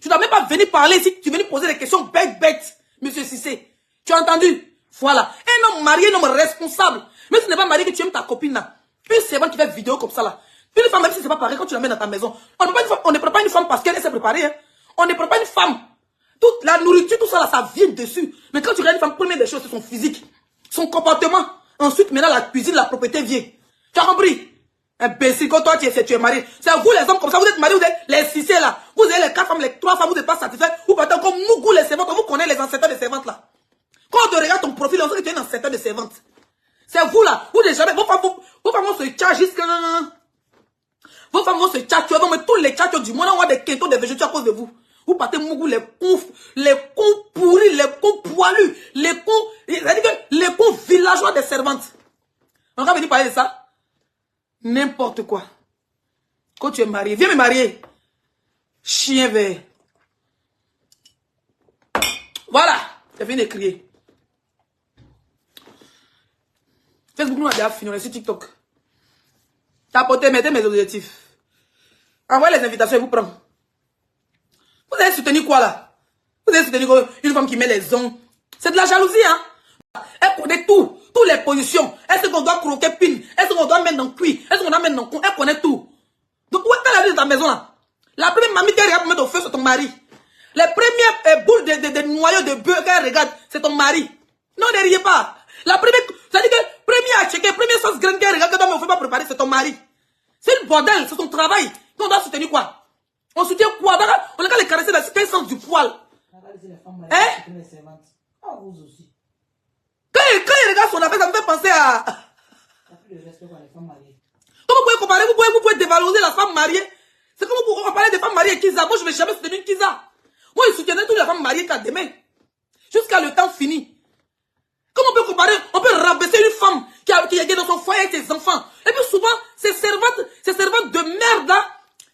Tu ne dois même pas venir parler ici. Tu viens poser des questions bêtes, monsieur Cissé. Tu as entendu? Voilà. Un homme marié, un homme responsable. Mais ce n'est pas marié que tu aimes ta copine, là. Une servante qui fait vidéo comme ça, là. Une femme, même si c'est pas pareil, quand tu la mets dans ta maison, on ne prend pas une femme parce qu'elle s'est préparée, hein. On ne prend pas une femme. Toute la nourriture, tout ça, là, ça vient dessus. Mais quand tu regardes une femme, première des choses, c'est son physique, son comportement. Ensuite, maintenant, la cuisine, la propriété vient. Tu as compris? Imbécile, quand toi, tu es marié. C'est vous, les hommes, comme ça, vous êtes mariés, vous êtes les Cissés, là. Vous avez les 4 femmes, les 3 femmes, vous n'êtes pas satisfaits. Vous partez comme mougou, les servantes. Vous connaissez les ancêtres des servantes, là. Quand on te regarde ton profil, on sait que tu es un ancêtre de servante. C'est vous, là. Vous n'êtes jamais, vos femmes vont se tchatcher jusqu'à... Vos femmes vont se tchatcher, vont mettre tous les tchatchos du monde, on voit des quintons, des végétaux à cause de vous. Vous partez mougou, les cons pourris, les cons poilus, les cons villageois des servantes. On va venir parler de ça. N'importe quoi. Quand tu es marié, viens me marier. Chien vert. Voilà. Je viens de crier. Facebook nous a déjà fini, on est sur TikTok. Tapotez, mettez mes objectifs. Envoyez les invitations et vous prenez. Vous avez soutenu quoi là? Vous avez soutenu une femme qui met les ongles. C'est de la jalousie, hein? Elle connaît tout. toutes les positions. Est-ce qu'on doit croquer pine? Est-ce qu'on doit mettre dans le cuit? Est-ce qu'on doit mettre dans le con? Elle connaît tout. Donc, où est-ce qu'elle est dans ta maison là? La première mamie qu'elle regarde pour mettre au feu, c'est ton mari. Les premières boules de noyaux de bœuf qu'elle regarde, c'est ton mari. Non, ne riez pas. La première, c'est-à-dire que première à checker, première sauce graine qu'elle regarde, que toi, on ne fait pas préparer, c'est ton mari. C'est le bordel, c'est son travail. On doit soutenir quoi? On soutient quoi? On a qu'à les caresser dans quel sens du poil? Hein? Ah, vous aussi. Quand il regarde son affaire, ça me fait penser à... Comment vous pouvez comparer? Vous pouvez dévaloriser la femme mariée. C'est comme vous comparer des femmes mariées et Kiza. Moi, je ne vais jamais soutenir une Kiza. Moi, je soutiendrai toutes les femmes mariées qu'à demain. Jusqu'à le temps fini. Comment on peut comparer? On peut rabaisser une femme qui est dans son foyer avec ses enfants. Et puis souvent, ces servantes de merde là,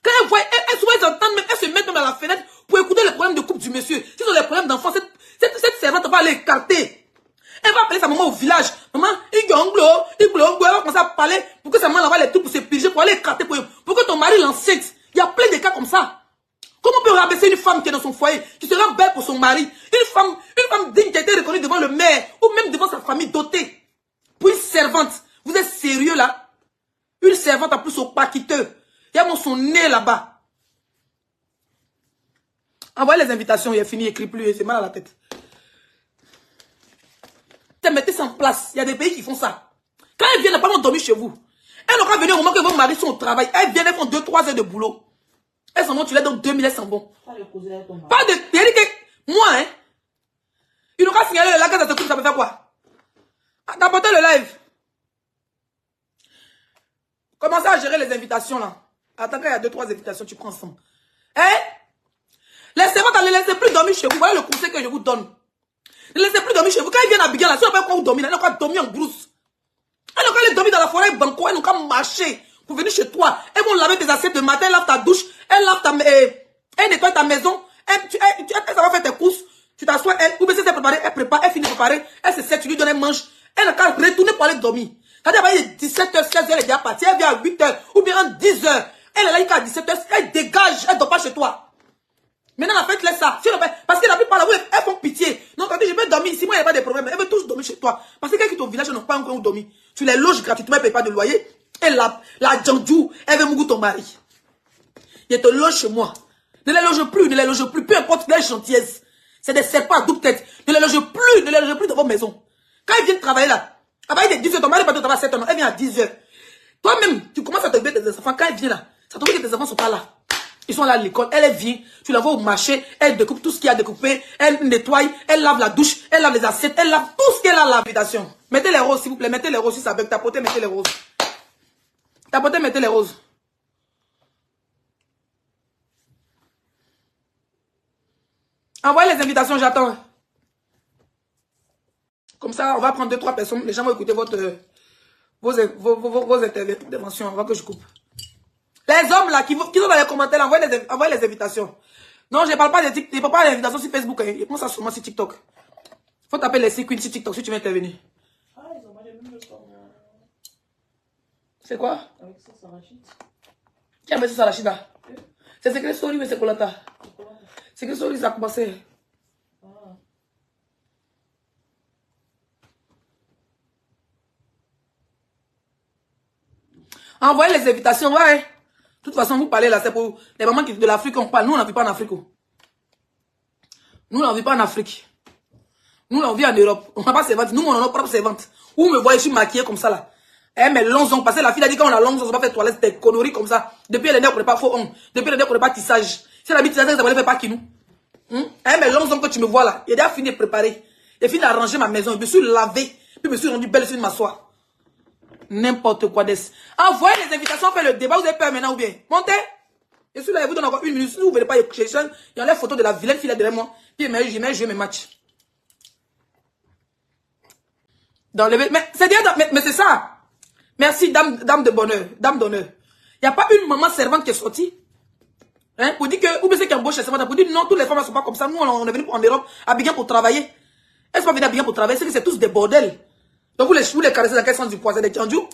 quand elles voient, souvent elles entendent même, elles se mettent même dans la fenêtre pour écouter les problèmes de couple du monsieur. S'ils ont des problèmes d'enfants, cette servante va aller écarter. Elle va appeler sa maman au village. Maman, elle va commencer à parler pour que sa maman envoie les trucs pour se piger, pour aller écarter, pour que ton mari l'enceinte. Il y a plein de cas comme ça. Comment on peut rabaisser une femme qui est dans son foyer, qui sera belle pour son mari, une femme digne qui a été reconnue devant le maire, ou même devant sa famille dotée, pour une servante? Vous êtes sérieux là? Une servante en plus au paquiteux. Il y a son nez là-bas. Envoyez les invitations, il est fini, il écrit plus, c'est mal à la tête. Mettez ça en place. Il y a des pays qui font ça. Quand elles viennent, pas dormir chez vous. Elles n'ont pas venir au moment que vos maris sont au travail. Elles viennent, elles font 2-3 heures de boulot. Elles s'en vont, tu les donnes 2000, elles s'en vont. Pas de... Moi, hein. Ils n'ont qu'à signaler le live, ça te coûte, ça peut faire quoi? D'apporter le live. Commencez à gérer les invitations là. Attends, quand il y a 2-3 invitations, tu prends ensemble. Hein? Les servantes, ne les laissez plus dormir chez vous. Voilà le conseil que je vous donne. Ne laissez plus dormir chez vous. Quand ils viennent à Bigala, si on ne peut pas où dormir, ils n'ont qu'à dormir en brousse. Ils n'ont qu'à aller dormir dans la forêt banco, ils n'ont qu'à marcher pour venir chez toi. Elles vont laver tes assiettes le matin, elles lavent ta douche, elles nettoient ta maison, ça va faire tes courses, tu t'assois, ou bien si elle prépare, elle prépare, elle finit de préparer, elle se sert, tu lui donnes, elle mange. Elle n'a qu'à retourner pour aller dormir. Quand elle va à 17h, 16h, elle est déjà partie, elle vient à 8h, ou bien à 10h. Elle est là jusqu'à 17h, elle dégage, elle ne dort pas chez toi. Maintenant, la fête, laisse ça. Parce que la plupart là, elles font pitié. Non, quand je vais dormir ici, moi, il n'y a pas de problème. Elles veulent tous dormir chez toi. Parce que quelqu'un qui est au village, elles n'ont pas encore où dormir. Tu les loges gratuitement, elles ne payent pas de loyer. Et la Djandjou, elle veut mourir ton mari. Il te loge chez moi. Ne les loge plus, ne les loge plus. Peu importe les gentillesses. C'est des serpents à double tête. Ne les loge plus dans vos maisons. Quand ils viennent travailler là, à partir de 10h, ton mari n'est pas de travail à 7h, non, elle vient à 10h. Toi-même, tu commences à t'occuper de tes enfants. Quand elle vient là, ça tombe que tes enfants ne sont pas là. Ils sont là à l'école, elle vient, tu la vois au marché, elle découpe tout ce qu'il y a à découper, elle nettoie, elle lave la douche, elle lave les assiettes, elle lave tout ce qu'elle a à l'habitation. Mettez les roses, s'il vous plaît, mettez les roses, si ça bug, tapotez, mettez les roses. Tapotez, mettez les roses. Envoyez les invitations, j'attends. Comme ça, on va prendre 2-3 personnes, les gens vont écouter vos interventions avant que je coupe. Les hommes là qui sont dans les commentaires, envoyez les invitations. Non, je ne parle pas de TikTok, je ne parle pas d'invitations sur Facebook. Hein. Je pense ça seulement sur TikTok. Il faut taper les Queen sur TikTok si tu veux intervenir. Ah, ils ont mangé même le temps. C'est quoi? Avec ça, ça rachite. Qui a mis ça à la chida? C'est Secret Story ou c'est Colanta? Secret Story, ça a commencé. Envoyez les invitations, ouais. De toute façon, vous parlez là, c'est pour les mamans qui de l'Afrique, on parle. Nous, on n'en vit pas en Afrique. Nous, on n'en vit pas en Afrique. Nous, on vit en Europe. On n'a pas servante. Nous, on a nos propres servantes. Vous me voyez, je suis maquillée comme ça là. Eh, mais longs ongles. Parce que la fille a dit qu'on a longs ongles, on ne va pas faire toilette, des conneries comme ça. Depuis l'année, on ne connaît pas faux ongles. Depuis l'année, on ne connaît pas tissage. Si la bite tissage, ça ne fait pas qui nous. Eh, mais longs ongles que tu me vois là. Il a déjà fini de préparer. Il a fini d'arranger ma maison. Je me suis lavé. Puis je me suis rendu belle, je suis de m'asseoir. N'importe quoi d'ess. Envoyez les invitations, faites le débat. Vous avez peur maintenant ou bien? Montez. Je suis là, je vous donne encore 1 minute. Si vous ne voulez pas écouter, il y a les photos de la vilaine fille là derrière moi. Puis je mets jouer mes matchs. Dans le... Mais c'est ça. Merci, dame de bonheur. Dame d'honneur. Il n'y a pas une maman servante qui est sortie. Hein, pour dire que, ou bien c'est qui embauche les servantes. Pour dire non, toutes les femmes ne sont pas comme ça. Nous, on est venus en Europe à Abidjan pour travailler. Elles ne sont pas venues à Abidjan pour travailler. C'est que c'est tous des bordels. Donc vous les caressez dans quel sens du poids? C'est des tchandjous.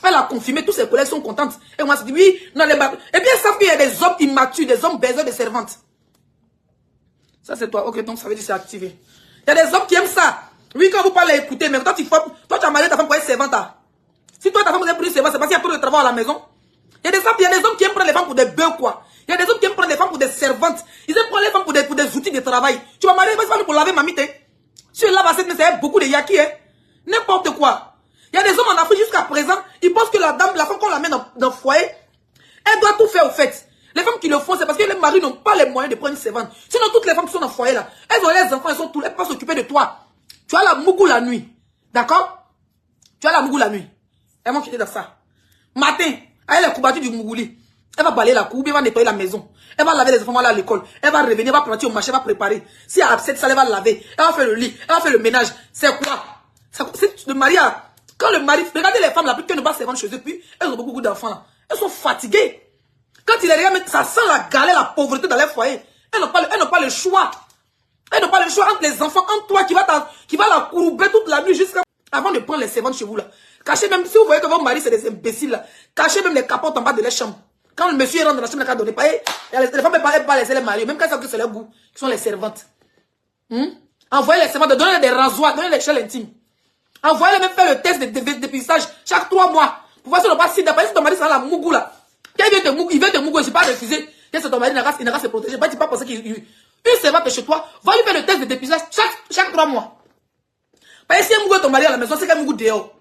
Elle a confirmé, tous ses collègues sont contentes. Et moi, je dis oui, non, les babes. Et bien, ça fait qu'il y a des hommes immatures, des hommes besoin de servantes. Ça, c'est toi. Ok, donc ça veut dire que c'est activé. Il y a des hommes qui aiment ça. Oui, quand vous parlez, écoutez, mais toi, tu as marié servantes. Si toi, ta femme, vous avez pris une servante, c'est parce qu'il y a trop de travail à la maison. Il y a des hommes qui aiment prendre les femmes pour des bœufs, quoi. Il y a des hommes qui aiment prendre les femmes pour des servantes. Ils aiment prendre les femmes pour des outils de travail. Tu vas marier, c'est pas pour laver mamite. Si elle lave à cette maison, c'est beaucoup de yaki, hein. N'importe quoi. Il y a des hommes en Afrique jusqu'à présent, ils pensent que la femme qu'on la met dans le foyer, elle doit tout faire au fait. Les femmes qui le font, c'est parce que les maris n'ont pas les moyens de prendre une servante. Sinon, toutes les femmes qui sont dans le foyer là, elles ont les enfants, elles peuvent s'occuper de toi. Tu as la mougou la nuit. D'accord? Tu as la mougou la nuit. Elles vont quitter dans ça. Matin, elle est couverture du mougouli. Elle va balayer la cour, elle va nettoyer la maison. Elle va laver les enfants, elle va aller à l'école. Elle va revenir, elle va planter au marché, elle va préparer. Si elle a absent, elle va laver. Elle va faire le lit, elle va faire le ménage. C'est quoi? C'est le mari a... Quand le mari... Regardez les femmes là, plus qu'elles ne pas se vendre chez eux, puis elles ont beaucoup d'enfants là. Elles sont fatiguées. Quand il les regarde, ça sent la galère, la pauvreté dans les foyers. Elles n'ont pas le choix. Elles n'ont pas le choix entre les enfants, entre toi qui va la courber toute la nuit jusqu'à... Avant de prendre les servantes chez vous là. Cachez même, si vous voyez que votre mari c'est des imbéciles là, cachez même les capotes en bas de leur chambre. Quand le monsieur rentre dans la chambre, il n'a qu'à donner. Les femmes ne peuvent pas laisser les maris, même quand ils savent que c'est leur goût, qui sont les servantes. Envoyez les servantes, donnez des rasoirs, donnez les échelles intimes. Envoyez-les même faire le test de dépistage chaque 3 mois. Pour voir si on n'a pas si d'après si ton mari sera la mougou là. Quand il vient te mougou, je ne vais pas refuser. Que c'est ton mari, il n'a qu'à se protéger. Tu ne pas penser qu'il une servante chez toi, va lui faire le test de dépistage chaque 3 mois. Parce que si un mougou est ton mari à la maison, c'est qu'un mougou dehors.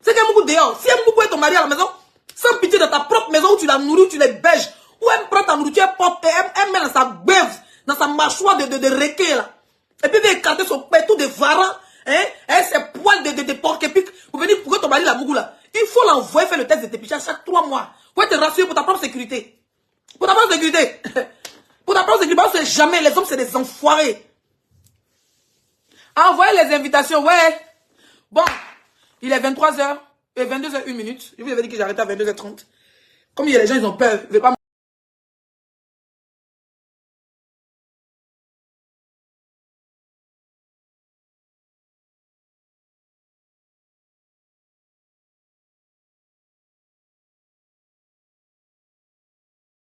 C'est qu'un mougou dehors. Si un mougou est ton mari à la maison, sans pitié dans ta propre maison où tu la nourris, tu les bêches, où elle prend ta nourriture, elle porte, elle met dans sa beuve, dans sa mâchoire de requin là. Et puis elle vient écarter son père, tout de varan, hein, et ses poils de porc-épic pour venir pour que ton mari la mougou là. Il faut l'envoyer faire le test de dépistage chaque 3 mois. Pour te rassurer pour ta propre sécurité. Pour ta propre sécurité. Pour ta propre sécurité, parce que jamais les hommes c'est des enfoirés. Envoyez les invitations, ouais. Bon, il est 23h et 22h01. Je vous avais dit que j'arrêtais à 22h30. Comme il y a les gens, ils ont peur. Ils veulent pas